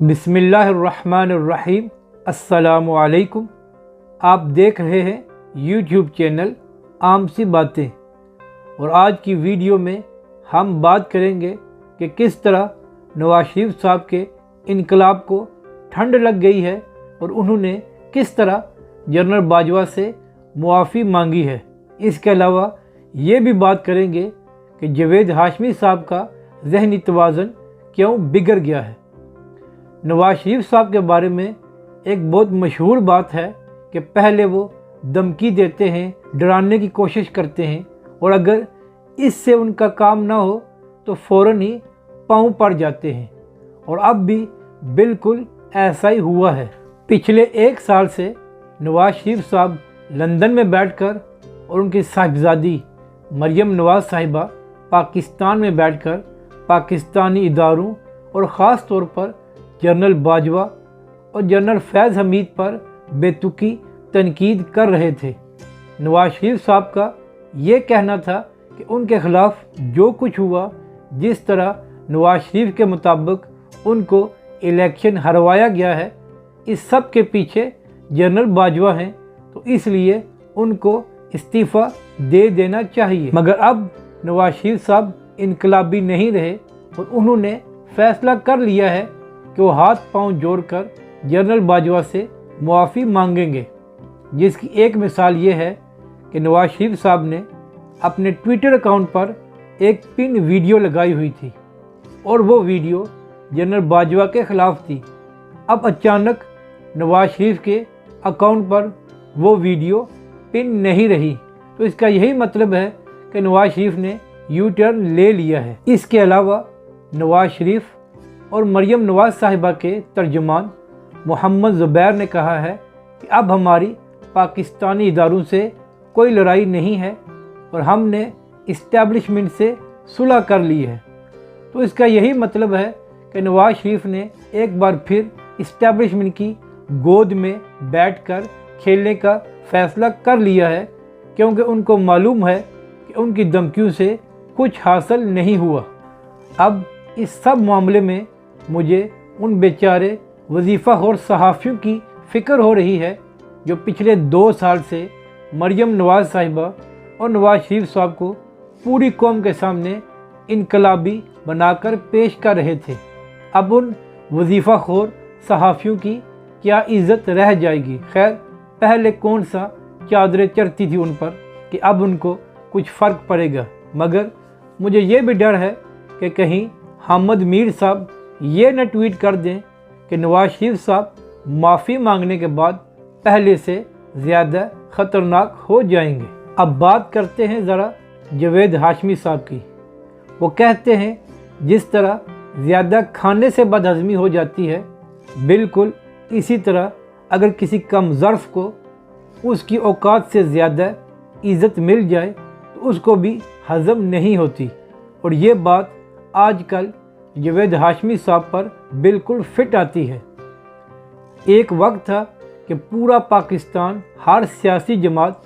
बिस्मिल्लाहिर्रहमानिर्रहीम। अस्सलामु अलैकुम। आप देख रहे हैं यूट्यूब चैनल आम सी बातें, और आज की वीडियो में हम बात करेंगे कि किस तरह नवाज शरीफ साहब के इनकलाब को ठंड लग गई है और उन्होंने किस तरह जनरल बाजवा से मुआफ़ी मांगी है। इसके अलावा ये भी बात करेंगे कि जावेद हाशमी साहब का ज़हनी तवाज़ुन क्यों बिगड़ गया है। नवाज शरीफ साहब के बारे में एक बहुत मशहूर बात है कि पहले वो धमकी देते हैं, डराने की कोशिश करते हैं, और अगर इससे उनका काम ना हो तो फ़ौरन ही पाँव पड़ जाते हैं। और अब भी बिल्कुल ऐसा ही हुआ है। पिछले एक साल से नवाज शरीफ साहब लंदन में बैठकर और उनकी साहिबजादी मरियम नवाज साहिबा पाकिस्तान में बैठकर पाकिस्तानी इदारों और ख़ास तौर पर जनरल बाजवा और जनरल फैज़ हमीद पर बेतुकी तनकीद कर रहे थे। नवाज शरीफ साहब का ये कहना था कि उनके ख़िलाफ़ जो कुछ हुआ, जिस तरह नवाज शरीफ के मुताबिक उनको इलेक्शन हरवाया गया है, इस सब के पीछे जनरल बाजवा हैं, तो इसलिए उनको इस्तीफ़ा दे देना चाहिए। मगर अब नवाज शरीफ साहब इनकलाबी नहीं रहे और उन्होंने फ़ैसला कर लिया है कि वो हाथ पांव जोड़कर जनरल बाजवा से मुआफ़ी मांगेंगे। जिसकी एक मिसाल ये है कि नवाज शरीफ साहब ने अपने ट्विटर अकाउंट पर एक पिन वीडियो लगाई हुई थी और वो वीडियो जनरल बाजवा के ख़िलाफ़ थी। अब अचानक नवाज शरीफ के अकाउंट पर वो वीडियो पिन नहीं रही, तो इसका यही मतलब है कि नवाज शरीफ ने यू टर्न ले लिया है। इसके अलावा नवाज शरीफ और मरियम नवाज साहिबा के तर्जुमान मोहम्मद ज़ुबैर ने कहा है कि अब हमारी पाकिस्तानी इदारों से कोई लड़ाई नहीं है और हमने इस्टेब्लिशमेंट से सुलह कर ली है। तो इसका यही मतलब है कि नवाज शरीफ ने एक बार फिर इस्टेब्लिशमेंट की गोद में बैठकर खेलने का फ़ैसला कर लिया है, क्योंकि उनको मालूम है कि उनकी धमकियों से कुछ हासिल नहीं हुआ। अब इस सब मामले में मुझे उन बेचारे वजीफ़ाखोर सहाफ़ियों की फ़िक्र हो रही है जो पिछले 2 साल से मरियम नवाज साहिबा और नवाज शरीफ साहब को पूरी कौम के सामने इनकलाबी बनाकर पेश कर रहे थे। अब उन वजीफ़ाखोर सहाफ़ियों की क्या इज़्ज़त रह जाएगी। खैर, पहले कौन सा चादरें चढ़ती थी उन पर कि अब उनको कुछ फ़र्क पड़ेगा। मगर मुझे ये भी डर है कि कहीं हामिद मीर साहब ये न ट्वीट कर दें कि नवाज शरीफ साहब माफ़ी मांगने के बाद पहले से ज़्यादा ख़तरनाक हो जाएंगे। अब बात करते हैं ज़रा जावेद हाशमी साहब की। वो कहते हैं जिस तरह ज़्यादा खाने से बदहज़मी हो जाती है, बिल्कुल इसी तरह अगर किसी कम ज़र्फ़ को उसकी औकात से ज़्यादा इज़्ज़त मिल जाए तो उसको भी हज़म नहीं होती। और ये बात आजकल जावेद हाशमी साहब पर बिल्कुल फिट आती है। एक वक्त था कि पूरा पाकिस्तान, हर सियासी जमात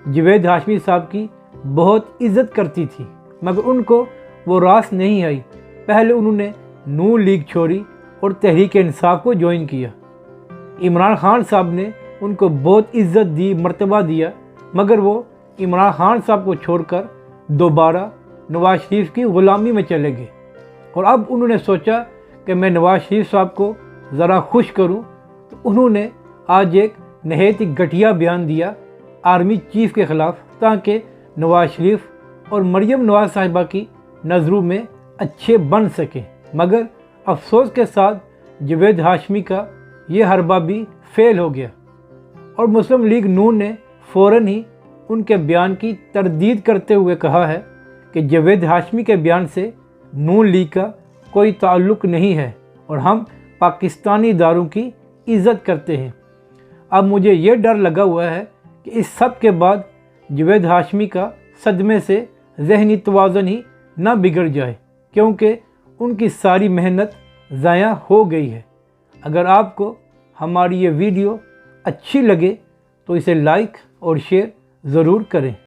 जावेद हाशमी साहब की बहुत इज़्ज़त करती थी, मगर उनको वो रास नहीं आई। पहले उन्होंने नून लीग छोड़ी और तहरीक इंसाफ को ज्वाइन किया। इमरान खान साहब ने उनको बहुत इज़्ज़त दी, मर्तबा दिया, मगर वो इमरान खान साहब को छोड़कर दोबारा नवाज शरीफ की ग़ुलामी में चले गए। और अब उन्होंने सोचा कि मैं नवाज शरीफ साहब को ज़रा खुश करूं, तो उन्होंने आज एक नहायत ही घटिया बयान दिया आर्मी चीफ़ के ख़िलाफ़, ताकि नवाज शरीफ और मरियम नवाज साहिबा की नज़रों में अच्छे बन सकें। मगर अफसोस के साथ जावेद हाशमी का ये हरबा भी फ़ेल हो गया और मुस्लिम लीग नून ने फ़ौरन ही उनके बयान की तरदीद करते हुए कहा है कि जावेद हाशमी के बयान से नून लीग का कोई ताल्लुक़ नहीं है और हम पाकिस्तानी इदारों की इज़्ज़त करते हैं। अब मुझे ये डर लगा हुआ है कि इस सब के बाद जावेद हाशमी का सदमे से ज़हनी तवाज़ुन ही ना बिगड़ जाए, क्योंकि उनकी सारी मेहनत ज़ाया हो गई है। अगर आपको हमारी ये वीडियो अच्छी लगे तो इसे लाइक और शेयर ज़रूर करें।